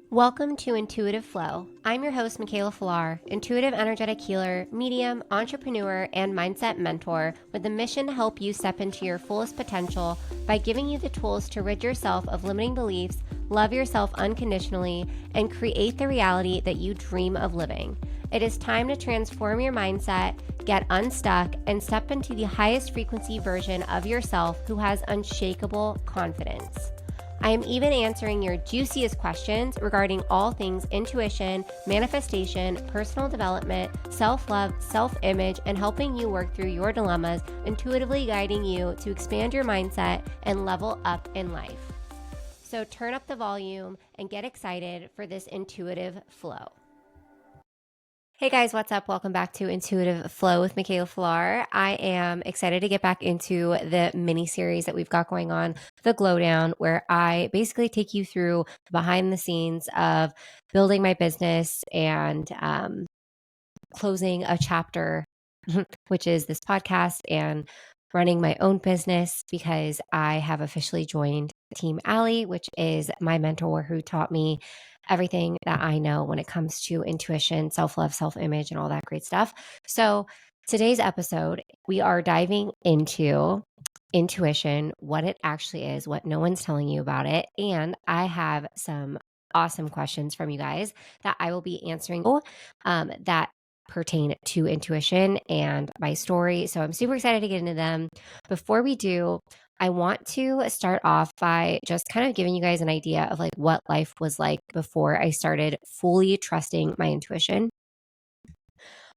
Welcome to Intuitive Flow. I'm your host, Mikaela, intuitive energetic healer, medium, entrepreneur, and mindset mentor with a mission to help you step into your fullest potential by giving you the tools to rid yourself of limiting beliefs, love yourself unconditionally, and create the reality that you dream of living. It is time to transform your mindset, get unstuck, and step into the highest frequency version of yourself who has unshakable confidence. I am even answering your juiciest questions regarding all things intuition, manifestation, personal development, self-love, self-image, and helping you work through your dilemmas, intuitively guiding you to expand your mindset and level up in life. So turn up the volume and get excited for this intuitive flow. Hey guys, what's up? Welcome back to Intuitive Flow with Mikaela. I am excited to get back into the mini series that we've got going on, the Glow Down, where I basically take you through the behind the scenes of building my business and closing a chapter, which is this podcast, and running my own business because I have officially joined Team Allie, which is my mentor who taught me everything that I know when it comes to intuition, self-love, self-image, and all that great stuff. So today's episode, we are diving into intuition, what it actually is, what no one's telling you about it. And I have some awesome questions from you guys that I will be answering that pertain to intuition and my story. So I'm super excited to get into them. Before we do, I want to start off by just kind of giving you guys an idea of like what life was like before I started fully trusting my intuition.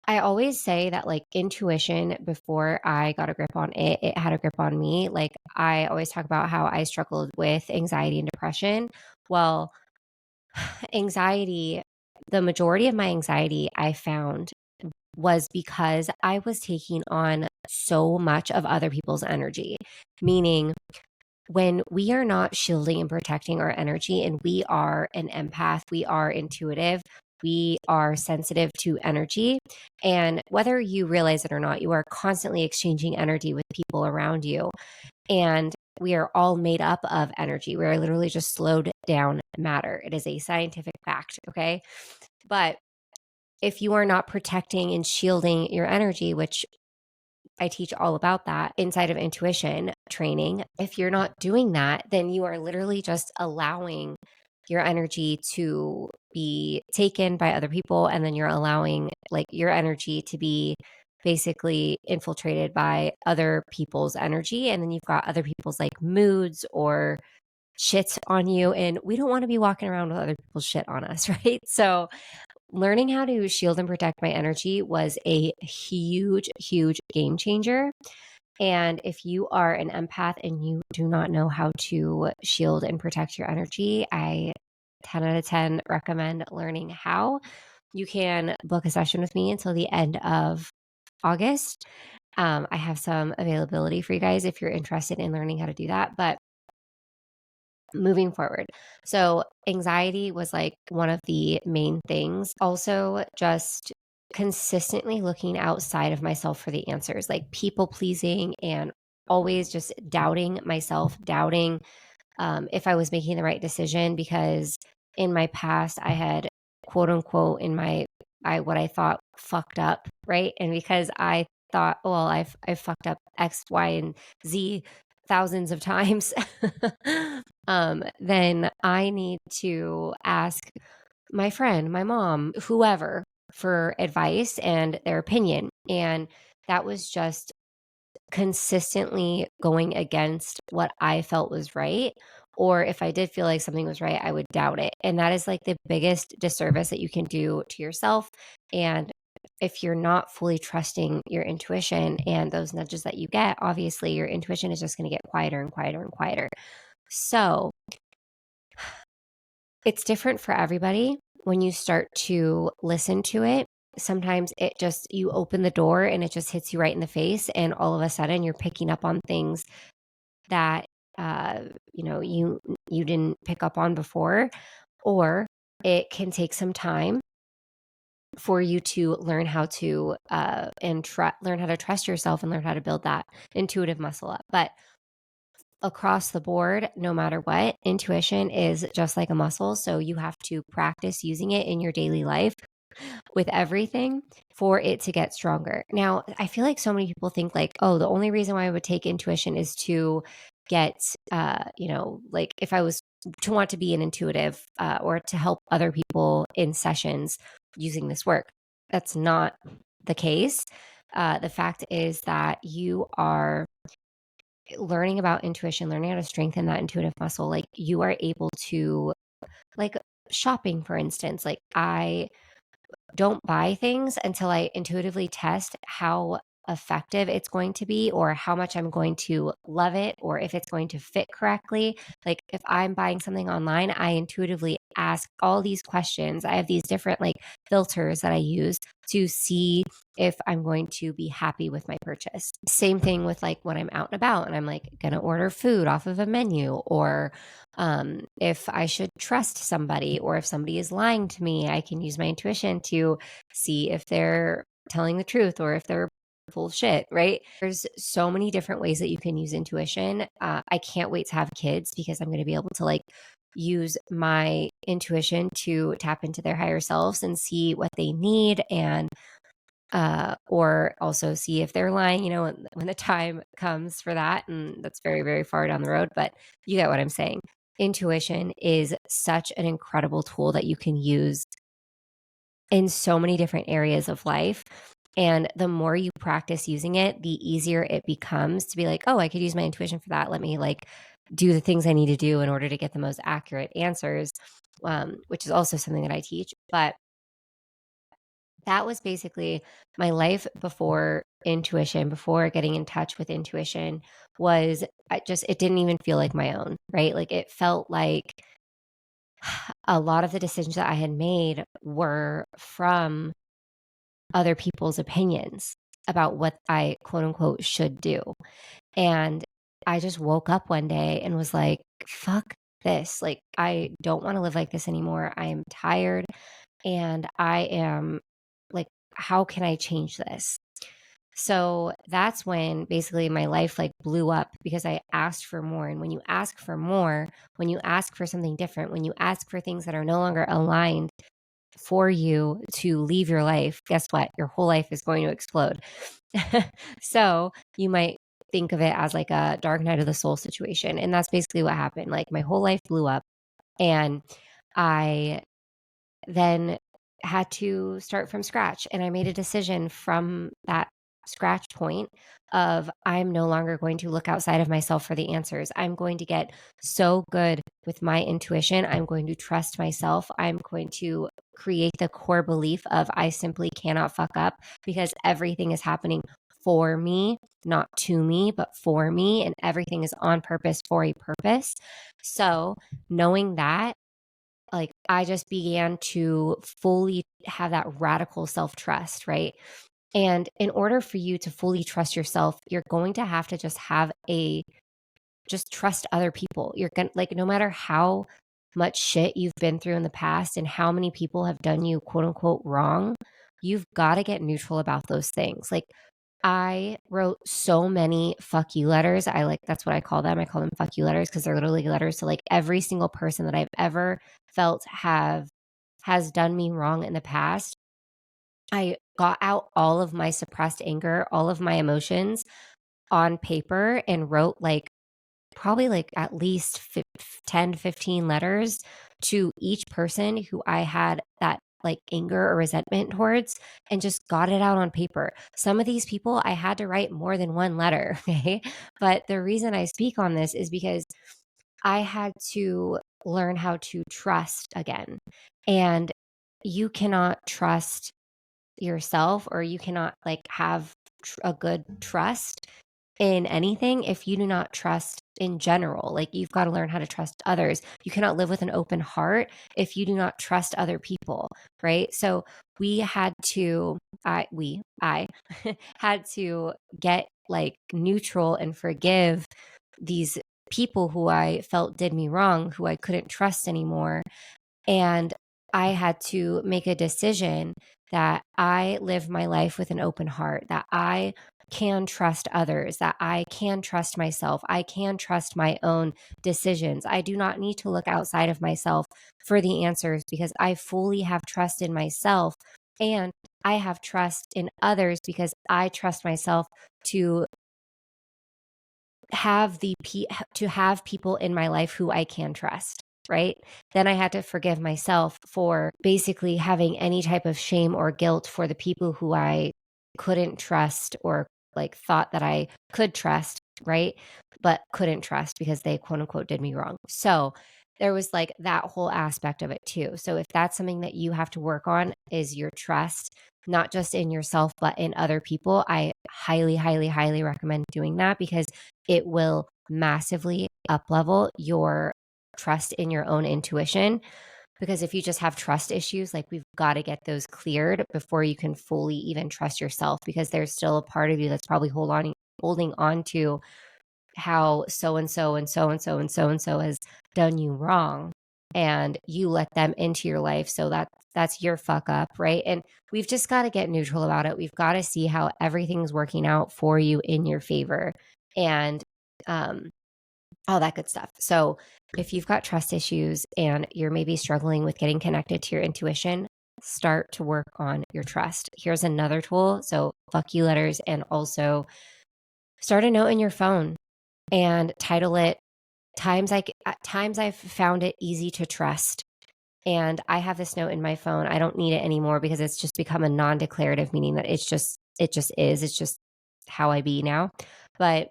I always say that like intuition before I got a grip on it, it had a grip on me. Like I always talk about how I struggled with anxiety and depression. Well, anxiety, the majority of my anxiety I found was because I was taking on so much of other people's energy, meaning when we are not shielding and protecting our energy and we are an empath, we are intuitive, we are sensitive to energy. And whether you realize it or not, you are constantly exchanging energy with people around you. And we are all made up of energy. We are literally just slowed down matter. It is a scientific fact. Okay. But if you are not protecting and shielding your energy, which I teach all about that inside of intuition training, if you're not doing that, then you are literally just allowing your energy to be taken by other people. And then you're allowing like your energy to be basically infiltrated by other people's energy. And then you've got other people's like moods or shit on you. And we don't want to be walking around with other people's shit on us, right? So learning how to shield and protect my energy was a huge, huge game changer. And if you are an empath and you do not know how to shield and protect your energy, I 10 out of 10 recommend learning how. You can book a session with me until the end of August. I have some availability for you guys if you're interested in learning how to do that. But moving forward. So anxiety was like one of the main things. Also, just consistently looking outside of myself for the answers, like people pleasing and always just doubting myself, doubting if I was making the right decision because in my past I had quote unquote in my what I thought fucked up, right? And because I thought, well, I've fucked up X, Y, and Z thousands of times, then I need to ask my friend, my mom, whoever for advice and their opinion. And that was just consistently going against what I felt was right. Or if I did feel like something was right, I would doubt it. And that is like the biggest disservice that you can do to yourself. And if you're not fully trusting your intuition and those nudges that you get, obviously your intuition is just going to get quieter and quieter and quieter. So it's different for everybody when you start to listen to it. Sometimes it just, you open the door and it just hits you right in the face. And all of a sudden you're picking up on things that, you didn't pick up on before, or it can take some time for you to learn how to, learn how to trust yourself and learn how to build that intuitive muscle up. But across the board, no matter what, intuition is just like a muscle. So you have to practice using it in your daily life with everything for it to get stronger. Now, I feel like so many people think like, oh, the only reason why I would take intuition is to get, like if I was to want to be an intuitive or to help other people in sessions using this work. That's not the case. The fact is that you are learning about intuition, learning how to strengthen that intuitive muscle. Like you are able to, like shopping, for instance, like I don't buy things until I intuitively test how effective it's going to be or how much I'm going to love it or if it's going to fit correctly. Like if I'm buying something online, I intuitively ask all these questions. I have these different like filters that I use to see if I'm going to be happy with my purchase. Same thing with like when I'm out and about and I'm like going to order food off of a menu or if I should trust somebody or if somebody is lying to me, I can use my intuition to see if they're telling the truth or if they're full of shit, right? There's so many different ways that you can use intuition. I can't wait to have kids because I'm going to be able to like use my intuition to tap into their higher selves and see what they need and or also see if they're lying, when the time comes for that. And that's very, very far down the road, but you get what I'm saying. Intuition is such an incredible tool that you can use in so many different areas of life. And the more you practice using it, the easier it becomes to be like, oh, I could use my intuition for that. Let me like do the things I need to do in order to get the most accurate answers, which is also something that I teach. But that was basically my life before intuition, before getting in touch with intuition was it didn't even feel like my own, right? Like it felt like a lot of the decisions that I had made were from other people's opinions about what I quote unquote should do. And I just woke up one day and was like, fuck this. Like, I don't want to live like this anymore. I am tired and I am like, how can I change this? So that's when basically my life like blew up because I asked for more. And when you ask for more, when you ask for something different, when you ask for things that are no longer aligned for you to leave your life, guess what? Your whole life is going to explode. So you might think of it as like a dark night of the soul situation. And that's basically what happened. Like my whole life blew up and I then had to start from scratch. And I made a decision from that scratch point of I'm no longer going to look outside of myself for the answers. I'm going to get so good with my intuition. I'm going to trust myself. I'm going to create the core belief of I simply cannot fuck up because everything is happening for me, not to me, but for me. And everything is on purpose for a purpose. So knowing that, like I just began to fully have that radical self-trust, right? And in order for you to fully trust yourself, you're going to have to just trust other people. You're going to like, no matter how much shit you've been through in the past and how many people have done you quote unquote wrong, you've got to get neutral about those things. Like I wrote so many fuck you letters. That's what I call them. I call them fuck you letters because they're literally letters to like every single person that I've ever felt has done me wrong in the past. I got out all of my suppressed anger, all of my emotions on paper and wrote like probably like at least 10, 15 letters to each person who I had that like anger or resentment towards and just got it out on paper. Some of these people I had to write more than one letter. Okay. But the reason I speak on this is because I had to learn how to trust again. And you cannot trust yourself or you cannot like have a good trust in anything if you do not trust in general. Like you've got to learn how to trust others. You cannot live with an open heart if you do not trust other people, right? So we had to I had to get like neutral and forgive these people who I felt did me wrong, who I couldn't trust anymore. And I had to make a decision that I live my life with an open heart, that I can trust others, that I can trust myself, I can trust my own decisions. I do not need to look outside of myself for the answers because I fully have trust in myself, and I have trust in others because I trust myself to have people in my life who I can trust, right? Then I had to forgive myself for basically having any type of shame or guilt for the people who I couldn't trust, or like thought that I could trust, right? But couldn't trust because they quote unquote did me wrong. So there was like that whole aspect of it too. So if that's something that you have to work on, is your trust, not just in yourself, but in other people, I highly, highly, highly recommend doing that because it will massively uplevel your trust in your own intuition. Because if you just have trust issues, like, we've got to get those cleared before you can fully even trust yourself, because there's still a part of you that's probably holding on to how so and so and so and so and so and so has done you wrong, and you let them into your life, so that's your fuck up, right? And we've just got to get neutral about it. We've got to see how everything's working out for you in your favor, and um all that good stuff. So if you've got trust issues and you're maybe struggling with getting connected to your intuition, start to work on your trust. Here's another tool. So fuck you letters, and also start a note in your phone and title it times I've found it easy to trust. And I have this note in my phone. I don't need it anymore because it's just become a non-declarative, meaning that it's just how I be now. But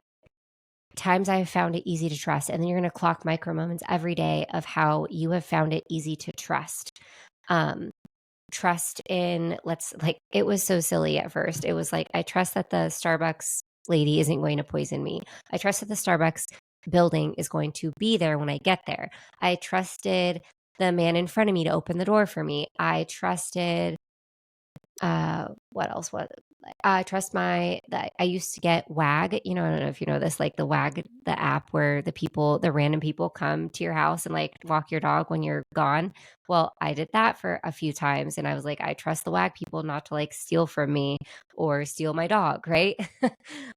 times I've found it easy to trust. And then you're going to clock micro moments every day of how you have found it easy to trust. Um, Trust in, it was so silly at first. It was like, I trust that the Starbucks lady isn't going to poison me. I trust that the Starbucks building is going to be there when I get there. I trusted the man in front of me to open the door for me. I trusted what else was I trust that I used to get WAG, I don't know if you know this, like the WAG, the app where the random people come to your house and like walk your dog when you're gone. Well, I did that for a few times, and I was like, I trust the WAG people not to like steal from me or steal my dog, right?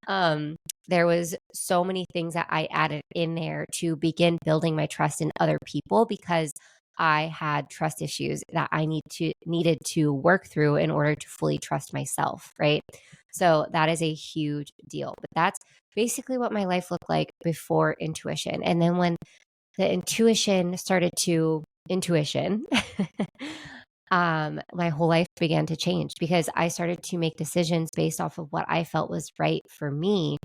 um there was so many things that I added in there to begin building my trust in other people, because I had trust issues that I needed to work through in order to fully trust myself, right? So that is a huge deal. But that's basically what my life looked like before intuition. And then when the intuition, my whole life began to change because I started to make decisions based off of what I felt was right for me,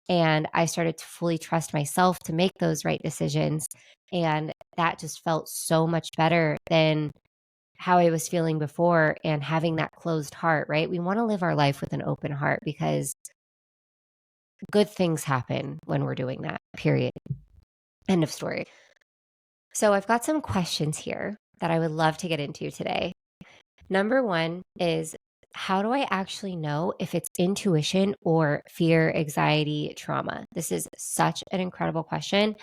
and I started to fully trust myself to make those right decisions. And that just felt so much better than how I was feeling before, and having that closed heart, right? We want to live our life with an open heart because good things happen when we're doing that, period. End of story. So I've got some questions here that I would love to get into today. Number one is, how do I actually know if it's intuition or fear, anxiety, trauma? This is such an incredible question.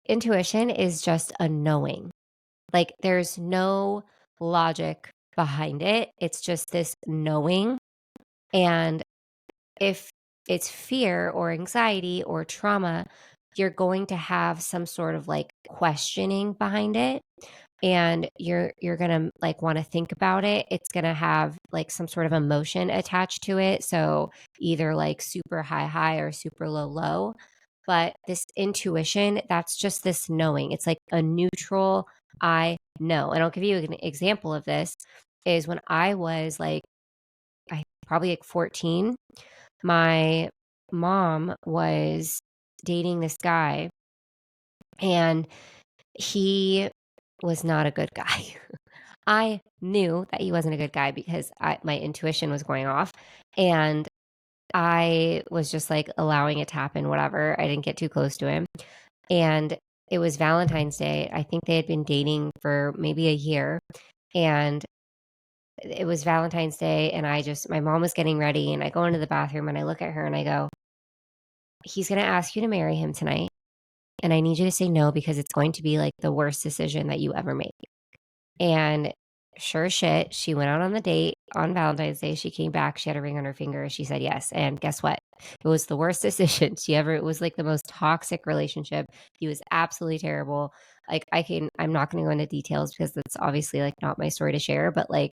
Intuition is just a knowing. Like, there's no logic behind it. It's just this knowing. And if it's fear or anxiety or trauma, you're going to have some sort of like questioning behind it, and you're going to like want to think about it. It's going to have like some sort of emotion attached to it. So either like super high high or super low low. But this intuition, that's just this knowing. It's like a neutral I know. And I'll give you an example of this. Is when I was like, I probably like 14, my mom was dating this guy, and he was not a good guy. I knew that he wasn't a good guy because my intuition was going off, and I was just like allowing it to happen, whatever. I didn't get too close to him. And it was Valentine's Day. I think they had been dating for maybe a year. And it was Valentine's Day. And my mom was getting ready. And I go into the bathroom and I look at her and I go, he's going to ask you to marry him tonight. And I need you to say no, because it's going to be like the worst decision that you ever make. And sure shit, she went out on the date on Valentine's Day. She came back, she had a ring on her finger. She said yes. And guess what? It was the worst decision she ever, it was like the most toxic relationship. He was absolutely terrible. Like, I'm not going to go into details because that's obviously like not my story to share, but like,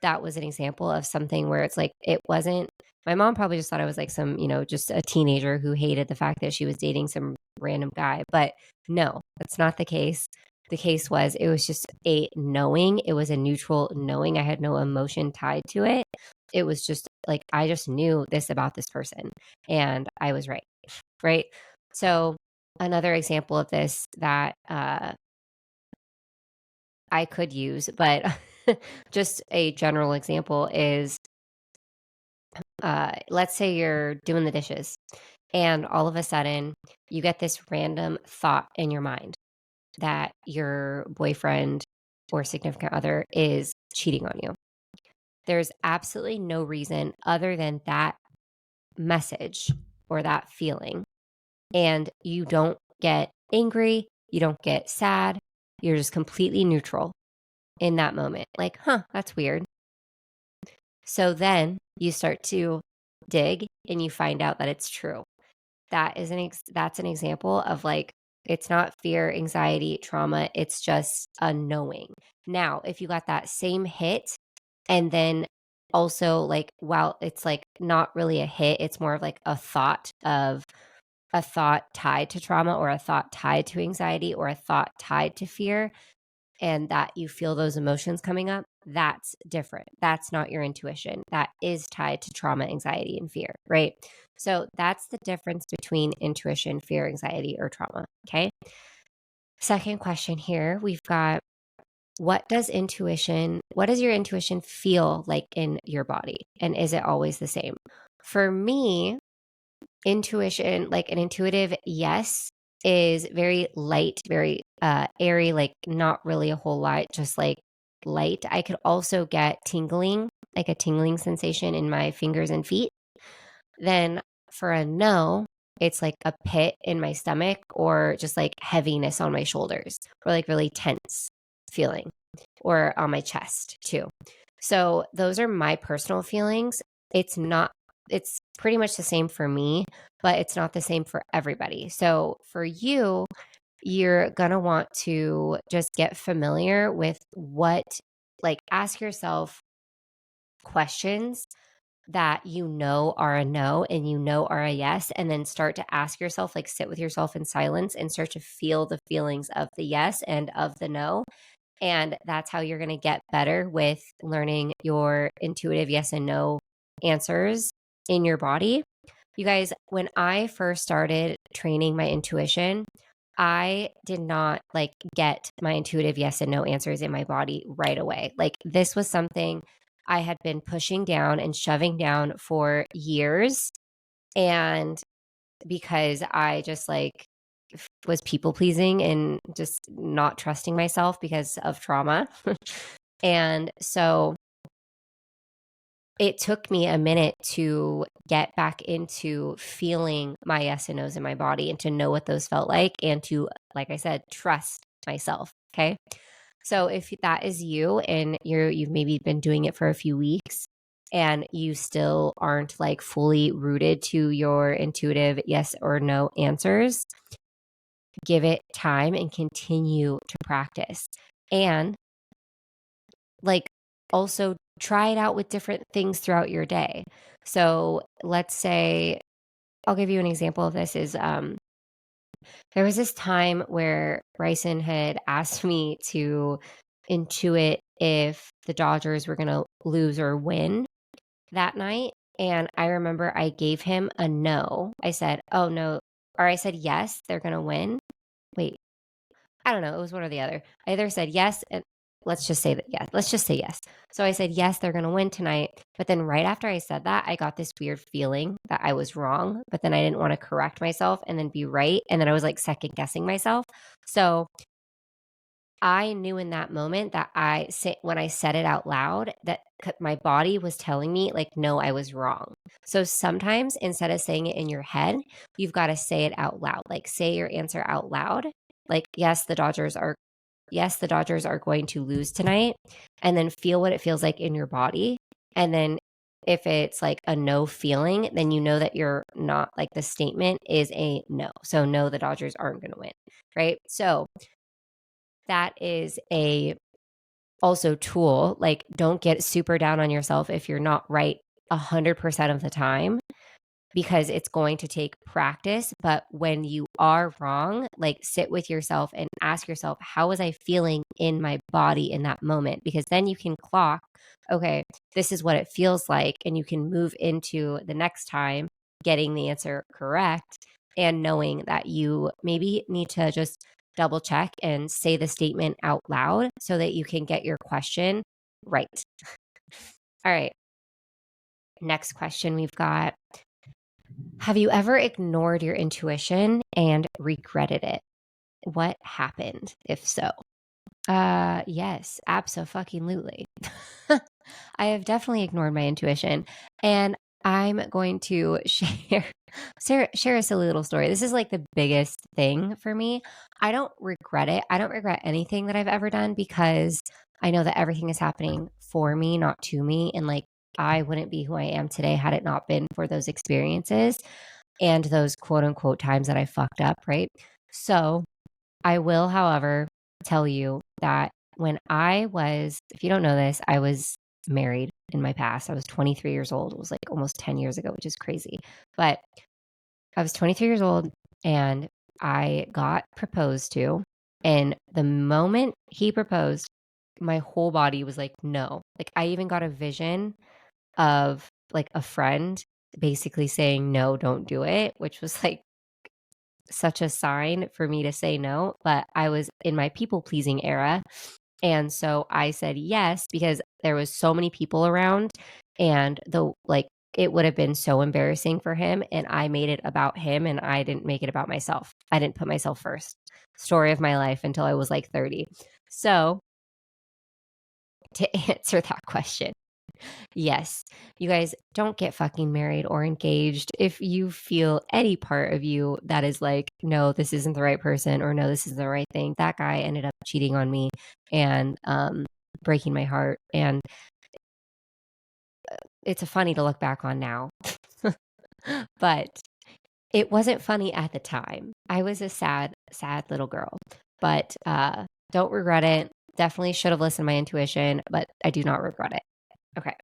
that was an example of something where it's like, it wasn't, my mom probably just thought I was like some, just a teenager who hated the fact that she was dating some random guy. But no, that's not the case. The case was, it was just a knowing. It was a neutral knowing. I had no emotion tied to it. It was just like, I just knew this about this person and I was right. Right. So, another example of this that I could use, but just a general example is, let's say you're doing the dishes and all of a sudden you get this random thought in your mind that your boyfriend or significant other is cheating on you. There's absolutely no reason other than that message or that feeling. And you don't get angry, you don't get sad, you're just completely neutral in that moment. Like, huh, that's weird. So then you start to dig and you find out that it's true. That's an example of like, it's not fear, anxiety, trauma, it's just a knowing. Now, if you got that same hit and then also like, while it's like not really a hit, it's more of like a thought tied to trauma or a thought tied to anxiety or a thought tied to fear, and that you feel those emotions coming up, that's different. That's not your intuition. That is tied to trauma, anxiety, and fear, right? So that's the difference between intuition, fear, anxiety, or trauma. Okay. Second question here, we've got, what does your intuition feel like in your body? And is it always the same? For me, intuition, like an intuitive yes, is very light, very airy, like not really a whole lot, just like light. I could also get tingling, like a tingling sensation in my fingers and feet. Then for a no, it's like a pit in my stomach or just like heaviness on my shoulders or like really tense feeling or on my chest too. So those are my personal feelings. It's pretty much the same for me, but it's not the same for everybody. So for you, you're going to want to just get familiar with like ask yourself questions that are a no and are a yes, and then start to ask yourself, like sit with yourself in silence and start to feel the feelings of the yes and of the no. And that's how you're going to get better with learning your intuitive yes and no answers in your body. You guys, when I first started training my intuition, I did not like get my intuitive yes and no answers in my body right away. Like, this was something I had been pushing down and shoving down for years. And because I just like was people pleasing and just not trusting myself because of trauma. And so it took me a minute to get back into feeling my yes and no's in my body and to know what those felt like and to, like I said, trust myself. Okay. So if that is you and you've maybe been doing it for a few weeks and you still aren't like fully rooted to your intuitive yes or no answers, give it time and continue to practice. And like, also try it out with different things throughout your day. So let's say, I'll give you an example of this is, there was this time where Bryson had asked me to intuit if the Dodgers were going to lose or win that night. And I remember I gave him a no. I said, oh no, or I said, yes, they're going to win. Wait, I don't know. It was one or the other. I either said yes, and let's just say that, yeah, let's just say yes. So I said, yes, they're going to win tonight. But then right after I said that, I got this weird feeling that I was wrong, but then I didn't want to correct myself and then be right. And then I was like second guessing myself. So I knew in that moment that when I said it out loud, that my body was telling me like, no, I was wrong. So sometimes instead of saying it in your head, you've got to say it out loud. Like, say your answer out loud. Like, yes, the Dodgers are yes, the Dodgers are going to lose tonight, and then feel what it feels like in your body. And then if it's like a no feeling, then you know that you're not, like, the statement is a no. So no, the Dodgers aren't going to win, right? So that is a also tool. Like, don't get super down on yourself if you're not right 100% of the time, because it's going to take practice. But when you are wrong, like, sit with yourself and ask yourself, how was I feeling in my body in that moment? Because then you can clock, okay, this is what it feels like. And you can move into the next time getting the answer correct and knowing that you maybe need to just double check and say the statement out loud so that you can get your question right. All right. Next question we've got. Have you ever ignored your intuition and regretted it? What happened, if so? Yes, abso-fucking-lutely. I have definitely ignored my intuition, and I'm going to share a silly little story. This is like the biggest thing for me. I don't regret it. I don't regret anything that I've ever done because I know that everything is happening for me, not to me. And like, I wouldn't be who I am today had it not been for those experiences and those quote unquote times that I fucked up, right? So I will, however, tell you that when I was, if you don't know this, I was married in my past. I was 23 years old. It was like almost 10 years ago, which is crazy. But I was 23 years old and I got proposed to. And the moment he proposed, my whole body was like, no. Like, I even got a vision of like a friend basically saying, no, don't do it, which was like such a sign for me to say no. But I was in my people pleasing era. And so I said yes because there was so many people around and it would have been so embarrassing for him, and I made it about him and I didn't make it about myself. I didn't put myself first. Story of my life until I was like 30. So to answer that question, yes, you guys don't get fucking married or engaged if you feel any part of you that is like, no, this isn't the right person, or no, this isn't the right thing. That guy ended up cheating on me and breaking my heart. And it's funny to look back on now, but it wasn't funny at the time. I was a sad, sad little girl, but don't regret it. Definitely should have listened to my intuition, but I do not regret it. Okay.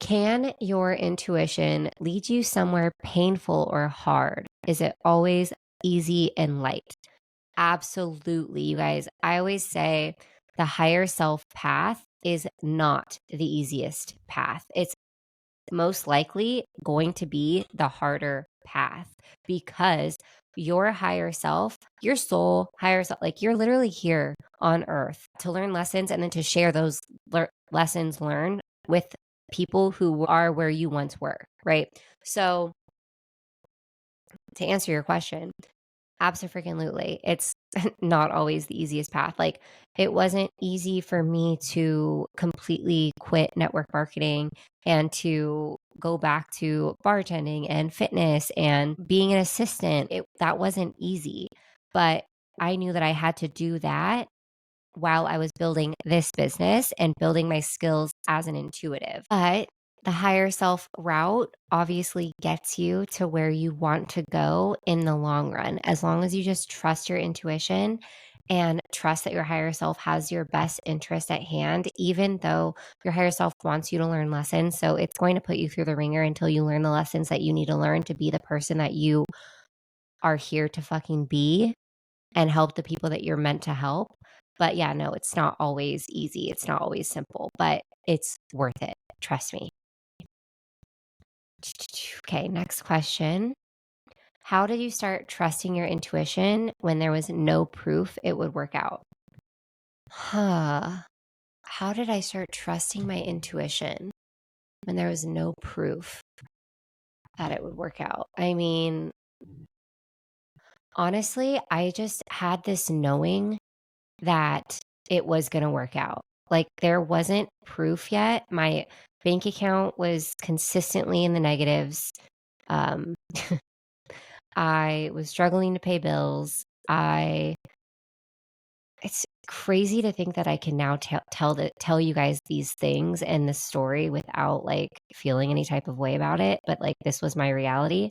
Can your intuition lead you somewhere painful or hard? Is it always easy and light? Absolutely, you guys. I always say the higher self path is not the easiest path. It's most likely going to be the harder path because your higher self, your soul, higher self, like, you're literally here on earth to learn lessons and then to share those lessons learned with people who are where you once were, right? So to answer your question, absolutely. It's not always the easiest path. Like, it wasn't easy for me to completely quit network marketing and to go back to bartending and fitness and being an assistant. That wasn't easy, but I knew that I had to do that while I was building this business and building my skills as an intuitive. But the higher self route obviously gets you to where you want to go in the long run, as long as you just trust your intuition and trust that your higher self has your best interest at hand, even though your higher self wants you to learn lessons. So it's going to put you through the ringer until you learn the lessons that you need to learn to be the person that you are here to fucking be and help the people that you're meant to help. But yeah, no, it's not always easy. It's not always simple, but it's worth it. Trust me. Okay, next question. How did you start trusting your intuition when there was no proof it would work out? How did I start trusting my intuition when there was no proof that it would work out? I mean, honestly, I just had this knowing that it was going to work out. Like, there wasn't proof yet. My bank account was consistently in the negatives. Um, I was struggling to pay bills. I it's crazy to think that I can now tell you guys these things and this story without like feeling any type of way about it. But like this was my reality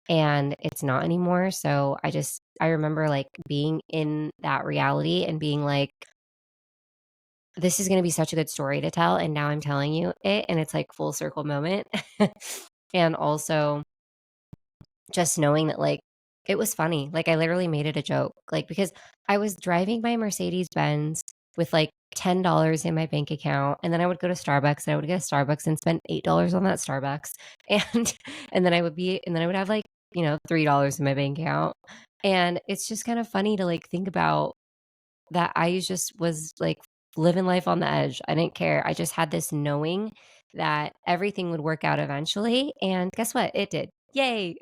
and it's not anymore. So I remember like being in that reality and being like, this is going to be such a good story to tell. And now I'm telling you it. And it's like full circle moment. And also just knowing that like it was funny. Like I literally made it a joke. Like because I was driving my Mercedes Benz with like $10 in my bank account and then I would go to Starbucks and I would get a Starbucks and spend $8 on that Starbucks. And and then I would have like, $3 in my bank account. And it's just kind of funny to like think about that I just was like living life on the edge. I didn't care. I just had this knowing that everything would work out eventually. And guess what? It did. Yay.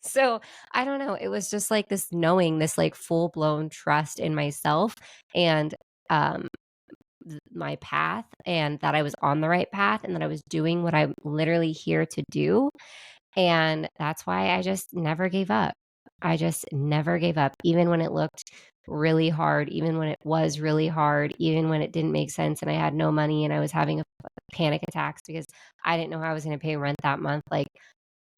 So I don't know. It was just like this knowing, this like full blown trust in myself and um, my path, and that I was on the right path and that I was doing what I'm literally here to do. And that's why I just never gave up. I just never gave up, even when it looked really hard, even when it was really hard, even when it didn't make sense and I had no money and I was having a panic attacks because I didn't know how I was going to pay rent that month. Like,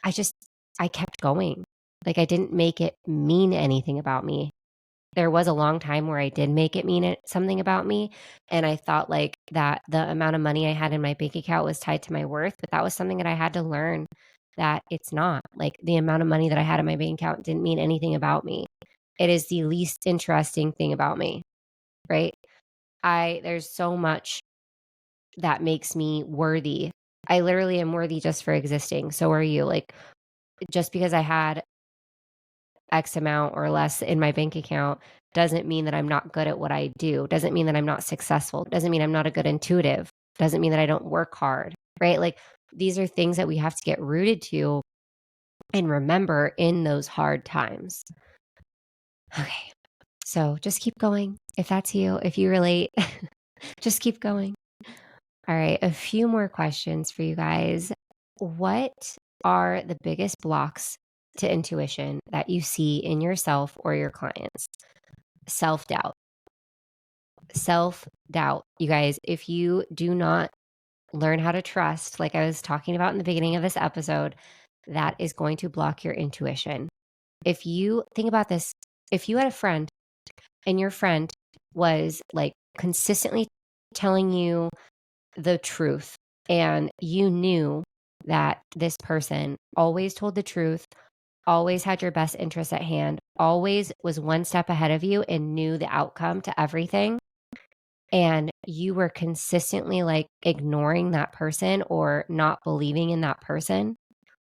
I just, I kept going. Like, I didn't make it mean anything about me. There was a long time where I did make it mean something about me. And I thought like that the amount of money I had in my bank account was tied to my worth. But that was something that I had to learn that it's not. Like the amount of money that I had in my bank account didn't mean anything about me. It is the least interesting thing about me, right? There's so much that makes me worthy. I literally am worthy just for existing. So are you. Like just because I had X amount or less in my bank account doesn't mean that I'm not good at what I do. Doesn't mean that I'm not successful. Doesn't mean I'm not a good intuitive. Doesn't mean that I don't work hard, right? Like these are things that we have to get rooted to and remember in those hard times. Okay. So just keep going. If that's you, if you relate, just keep going. All right. A few more questions for you guys. What are the biggest blocks to intuition that you see in yourself or your clients? Self doubt. Self doubt. You guys, if you do not learn how to trust, like I was talking about in the beginning of this episode, that is going to block your intuition. If you think about this, if you had a friend and your friend was like consistently telling you the truth and you knew that this person always told the truth, always had your best interest at hand, always was one step ahead of you and knew the outcome to everything, and you were consistently like ignoring that person or not believing in that person,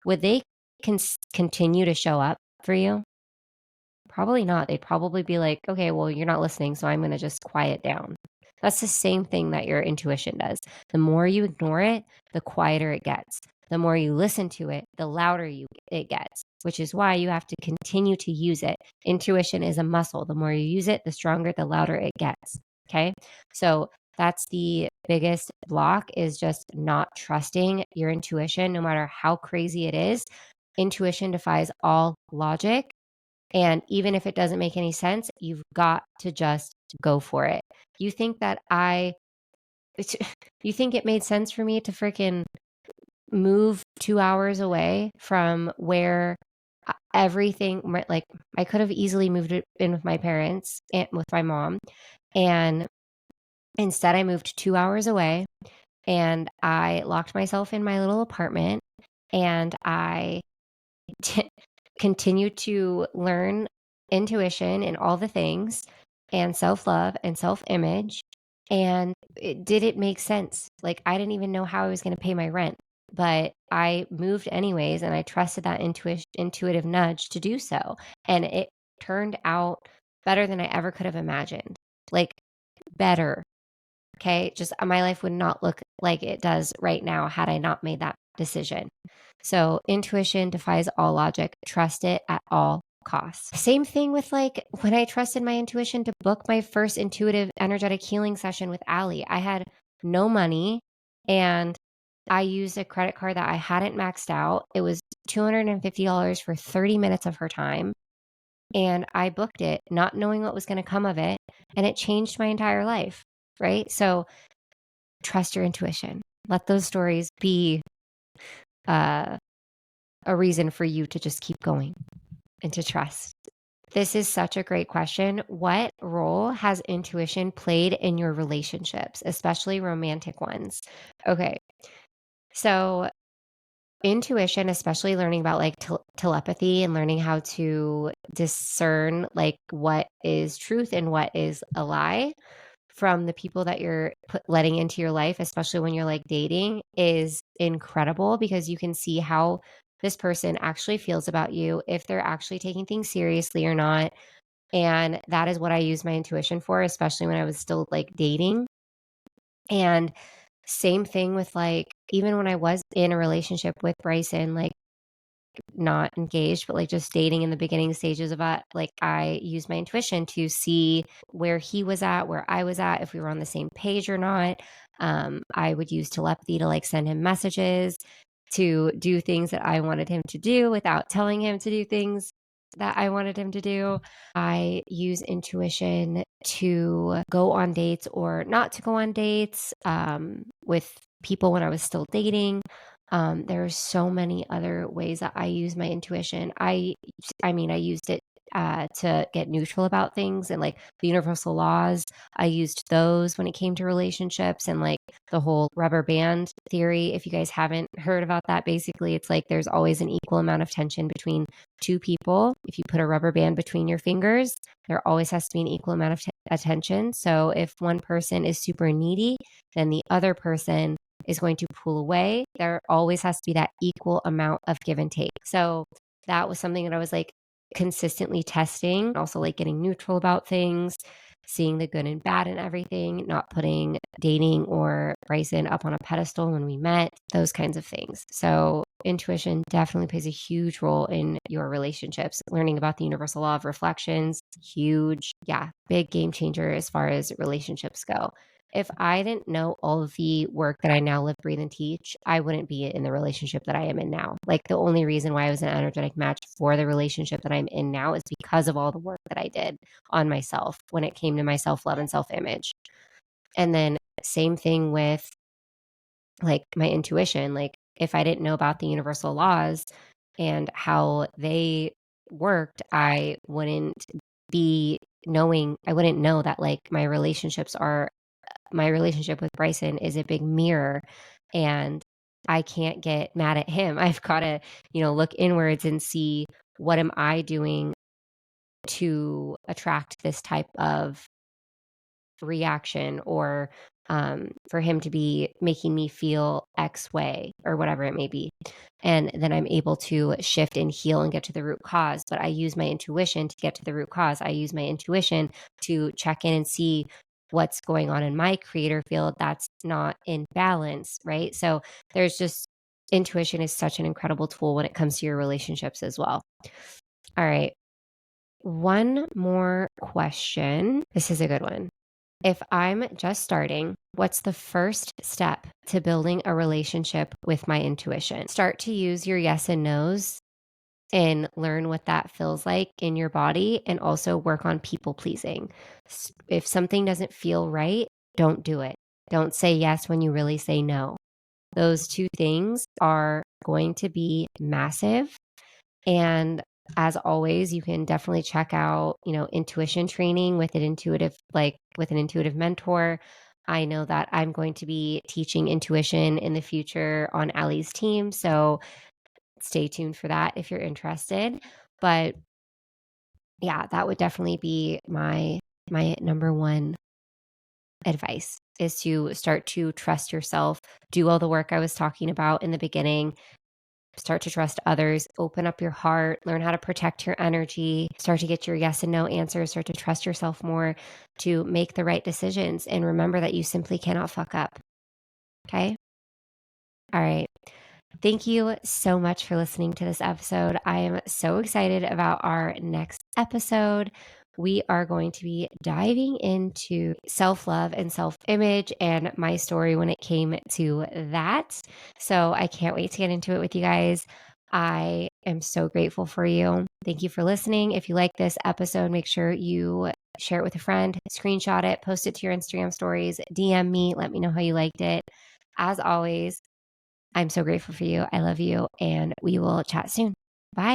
would they continue to show up for you? Probably not. They'd probably be like, okay, well, you're not listening, so I'm going to just quiet down. That's the same thing that your intuition does. The more you ignore it, the quieter it gets. The more you listen to it, the louder it gets, which is why you have to continue to use it. Intuition is a muscle. The more you use it, the stronger, the louder it gets. Okay. So that's the biggest block, is just not trusting your intuition, no matter how crazy it is. Intuition defies all logic. And even if it doesn't make any sense, you've got to just go for it. You think that you think it made sense for me to freaking move 2 hours away from where everything, like I could have easily moved it in with my parents and with my mom. And instead I moved 2 hours away and I locked myself in my little apartment and I continue to learn intuition and all the things and self-love and self-image. And did it make sense? Like I didn't even know how I was going to pay my rent, but I moved anyways and I trusted that intuitive nudge to do so. And it turned out better than I ever could have imagined. Like better. Okay. Just my life would not look like it does right now had I not made that decision. So intuition defies all logic. Trust it at all costs. Same thing with like when I trusted my intuition to book my first intuitive energetic healing session with Allie. I had no money and I used a credit card that I hadn't maxed out. It was $250 for 30 minutes of her time. And I booked it not knowing what was going to come of it. And it changed my entire life. Right. So trust your intuition. Let those stories be uh, a reason for you to just keep going and to trust. This is such a great question. What role has intuition played in your relationships, especially romantic ones? Okay. So intuition, especially learning about like telepathy and learning how to discern like what is truth and what is a lie from the people that you're letting into your life, especially when you're like dating, is incredible because you can see how this person actually feels about you, if they're actually taking things seriously or not. And that is what I use my intuition for, especially when I was still like dating. And same thing with like, even when I was in a relationship with Bryson, like not engaged, but like just dating in the beginning stages of it, like I used my intuition to see where he was at, where I was at, if we were on the same page or not. I would use telepathy to like send him messages to do things that I wanted him to do without telling him to do things that I wanted him to do. I use intuition to go on dates or not to go on dates with people when I was still dating. There are so many other ways that I use my intuition. I mean, I used it to get neutral about things and like the universal laws. I used those when it came to relationships and like the whole rubber band theory. If you guys haven't heard about that, basically, it's like there's always an equal amount of tension between two people. If you put a rubber band between your fingers, there always has to be an equal amount of attention. So if one person is super needy, then the other person is going to pull away. There always has to be that equal amount of give and take. So that was something that I was like consistently testing, also like getting neutral about things, seeing the good and bad in everything, not putting dating or Bryson up on a pedestal when we met, those kinds of things. So intuition definitely plays a huge role in your relationships. Learning about the universal law of reflections, huge. Yeah, big game changer as far as relationships go. If I didn't know all of the work that I now live, breathe, and teach, I wouldn't be in the relationship that I am in now. Like the only reason why I was an energetic match for the relationship that I'm in now is because of all the work that I did on myself when it came to my self-love and self-image. And then same thing with like my intuition. Like if I didn't know about the universal laws and how they worked, I wouldn't know that like my relationship with Bryson is a big mirror and I can't get mad at him. I've got to, look inwards and see what am I doing to attract this type of reaction or for him to be making me feel X way or whatever it may be. And then I'm able to shift and heal and get to the root cause. But I use my intuition to get to the root cause. I use my intuition to check in and see what's going on in my creator field that's not in balance, right? So there's just intuition is such an incredible tool when it comes to your relationships as well. All right. One more question. This is a good one. If I'm just starting, what's the first step to building a relationship with my intuition? Start to use your yes and no's and learn what that feels like in your body and also work on people pleasing. If something doesn't feel right, don't do it. Don't say yes when you really say no. Those two things are going to be massive. And as always, you can definitely check out, intuition training with with an intuitive mentor. I know that I'm going to be teaching intuition in the future on Allie's team. So stay tuned for that if you're interested. But yeah, that would definitely be my number one advice is to start to trust yourself, do all the work I was talking about in the beginning, start to trust others, open up your heart, learn how to protect your energy, start to get your yes and no answers, start to trust yourself more to make the right decisions. And remember that you simply cannot fuck up. Okay. All right. Thank you so much for listening to this episode. I am so excited about our next episode. We are going to be diving into self love and self image and my story when it came to that. So I can't wait to get into it with you guys. I am so grateful for you. Thank you for listening. If you like this episode, make sure you share it with a friend, screenshot it, post it to your Instagram stories, DM me, let me know how you liked it. As always, I'm so grateful for you. I love you, and we will chat soon. Bye.